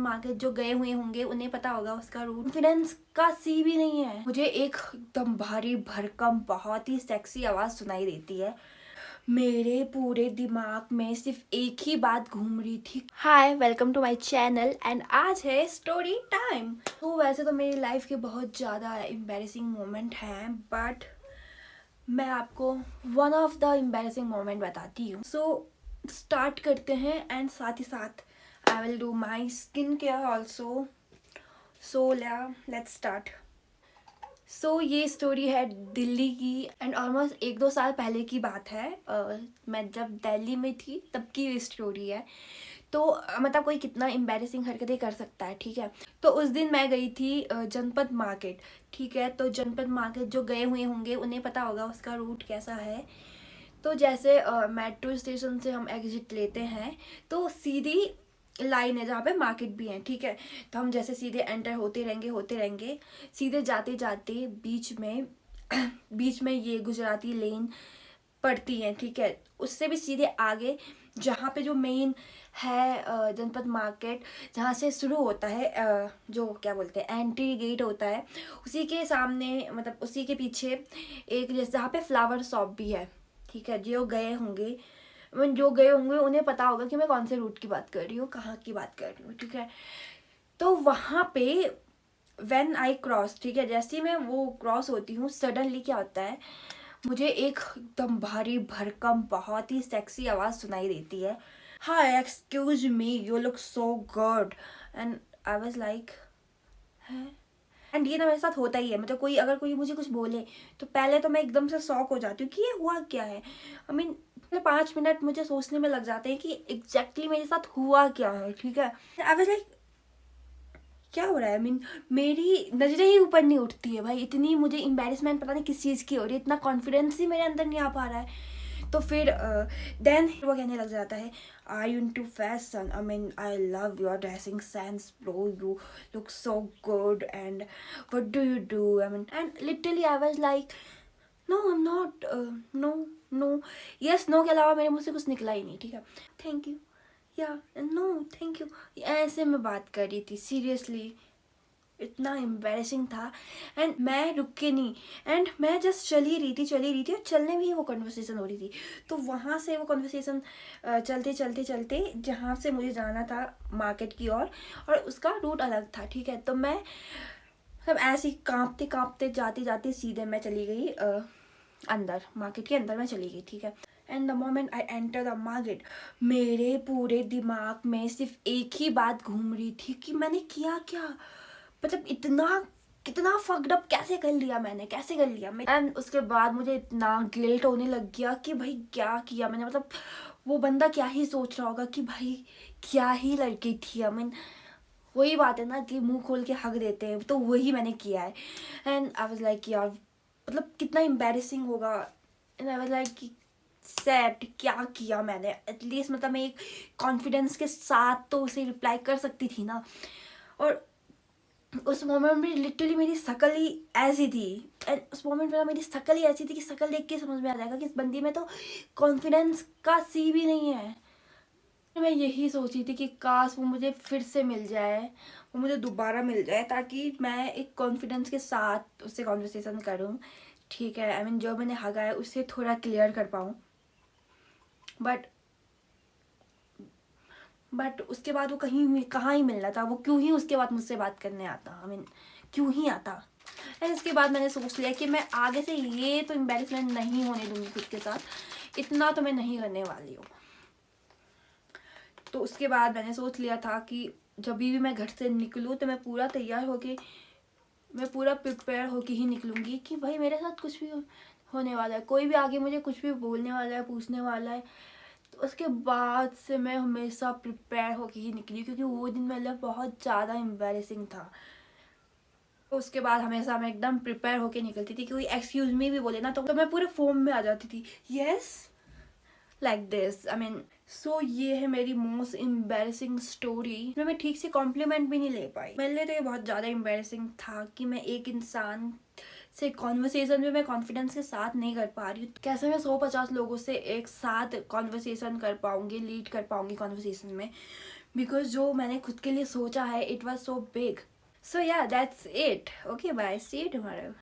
Market जो गए हुए होंगे उन्हें पता होगा उसका रूट। कॉन्फिडेंस का सी भी नहीं है। मुझे एक एकदम भारी भरकम बहुत ही सेक्सी आवाज सुनाई देती है। मेरे पूरे दिमाग में सिर्फ एक ही बात घूम रही थी। Hi, welcome to my channel and आज है स्टोरी टाइम। तो वैसे तो मेरी लाइफ के बहुत ज़्यादा एम्बैरेसिंग मोमेंट हैं, बट मैं आपको one of the embarrassing moment बताती हूँ। सो स्टार्ट करते हैं एंड साथ ही साथ I will do my skin care also. So let's start. So ये स्टोरी है दिल्ली की एंड ऑलमोस्ट 1-2 साल पहले की बात है। मैं जब दिल्ली में थी तब की ये स्टोरी है। तो मतलब कोई कितना एम्बैरेसिंग हरकतें कर सकता है, ठीक है। तो उस दिन मैं गई थी जनपद मार्केट, ठीक है। तो जनपद मार्केट जो गए हुए होंगे उन्हें पता होगा उसका रूट कैसा है। तो जैसे मेट्रो स्टेशन से हम एग्जिट लेते हैं तो सीधी लाइन है जहाँ पे मार्केट भी है, ठीक है। तो हम जैसे सीधे एंटर होते रहेंगे सीधे जाते जाते बीच में ये गुजराती लेन पड़ती है, ठीक है। उससे भी सीधे आगे जहाँ पे जो मेन है जनपद मार्केट जहाँ से शुरू होता है, जो क्या बोलते हैं एंट्री गेट होता है, उसी के सामने मतलब उसी के पीछे एक जैसे जहाँ पे फ्लावर शॉप भी है, ठीक है। जो गए होंगे उन्हें पता होगा कि मैं कौन से रूट की बात कर रही हूँ, कहाँ की बात कर रही हूँ, ठीक है। तो वहाँ पे व्हेन आई क्रॉस, ठीक है, जैसे ही मैं वो क्रॉस होती हूँ सडनली क्या होता है, मुझे एक एकदम भारी भरकम बहुत ही सेक्सी आवाज़ सुनाई देती है। Hi, excuse me, you look so good. And I was like है। एंड ये ना मेरे साथ होता ही है, मतलब अगर कोई मुझे कुछ बोले तो पहले तो मैं एकदम से शॉक हो जाती हूँ कि ये हुआ क्या है। आई मीन 5 मिनट मुझे सोचने में लग जाते हैं कि एग्जैक्टली मेरे साथ हुआ क्या है, ठीक है। आई वाज लाइक क्या हो रहा है। मेरी नजरें ही ऊपर नहीं उठती है भाई, इतनी मुझे एम्बैरेसमेंट पता नहीं किस चीज़ की हो रही है, इतना कॉन्फिडेंस ही मेरे अंदर नहीं आ पा रहा है। तो फिर देन वो कहने लग जाता है, I you into fashion, I mean I love your dressing sense bro, you look so good and what do you do, I mean. And literally I was like no I am not, no no, yes no के अलावा मेरे मुंह से कुछ निकला ही नहीं, ठीक है। थैंक यू, या नो थैंक यू, ऐसे मैं बात कर रही थी सीरियसली। इतना एम्बैरेसिंग था एंड मैं रुक के नहीं, एंड मैं जस्ट चली रही थी और चलने में ही वो कन्वर्सेशन हो रही थी। तो वहाँ से वो कन्वर्सेशन चलते जहाँ से मुझे जाना था मार्केट की और उसका रूट अलग था, ठीक है। तो मैं सब ऐसे ही कांपते जाते सीधे मैं चली गई अंदर, मार्केट के अंदर मैं चली गई, ठीक है। And the moment I enter the market, मेरे पूरे दिमाग में सिर्फ एक ही बात घूम रही थी कि मैंने किया क्या, मतलब कितना फक्ड अप कैसे कर लिया मैंने, एंड उसके बाद मुझे इतना गिल्ट होने लग गया कि भाई क्या किया मैंने, मतलब वो बंदा क्या ही सोच रहा होगा कि भाई क्या ही लड़की थी। आई मीन वही बात है ना कि मुंह खोल के हक देते हैं, तो वही मैंने किया है। एंड आई वाज लाइक यार मतलब कितना एम्बैरेसिंग होगा। And I was like sad, क्या किया मैंने, एटलीस्ट मतलब मैं एक कॉन्फिडेंस के साथ तो उसे रिप्लाई कर सकती थी ना। और उस मोमेंट में लिटरली मेरी शक्ल ही ऐसी थी, एंड उस मोमेंट में मेरी शक्ल ही ऐसी थी कि शक्ल देख के समझ में आ जाएगा कि इस बंदी में तो कॉन्फिडेंस का सी भी नहीं है। मैं यही सोची थी कि काश वो मुझे फिर से मिल जाए, वो मुझे दोबारा मिल जाए, ताकि मैं एक कॉन्फिडेंस के साथ उससे कॉन्वर्सेशन करूं, ठीक है। आई मीन जो मैंने हगा है उससे थोड़ा क्लियर कर पाऊँ, बट उसके बाद वो कहाँ ही मिल रहा था, वो क्यों ही उसके बाद मुझसे बात करने आता, आई मीन क्यों ही आता। एंड इसके बाद मैंने सोच लिया कि मैं आगे से ये तो एम्बैरेसमेंट नहीं होने दूंगी खुद के साथ, इतना तो मैं नहीं करने वाली हूँ। तो उसके बाद मैंने सोच लिया था कि जब भी मैं घर से निकलूँ तो मैं पूरा तैयार होके, मैं पूरा प्रिपेयर होके ही निकलूँगी कि भाई मेरे साथ कुछ भी होने वाला है, कोई भी आगे मुझे कुछ भी बोलने वाला है, पूछने वाला है। तो उसके बाद से मैं हमेशा प्रिपेयर होके ही निकली, क्योंकि वो दिन मेरे लिए बहुत ज़्यादा एम्बैरेसिंग था। तो उसके बाद हमेशा मैं एकदम प्रिपेयर होके निकलती थी, कोई एक्सक्यूज मी भी बोले ना तो मैं पूरे फॉर्म में आ जाती थी, yes like this. I mean so ये है मेरी मोस्ट एम्बैरेसिंग स्टोरी। मैं ठीक से कॉम्प्लीमेंट भी नहीं ले पाई। मेरे लिए तो ये बहुत ज़्यादा एम्बैरेसिंग था कि मैं एक इंसान से कॉन्वर्सेशन में मैं कॉन्फिडेंस के साथ नहीं कर पा रही हूँ। कैसे मैं 150 लोगों से एक साथ कॉन्वर्सेशन कर पाऊंगी, लीड कर पाऊंगी कॉन्वर्सेशन में। बिकॉज जो मैंने खुद के लिए सोचा है it was so big. So yeah that's it. Okay bye, see you tomorrow.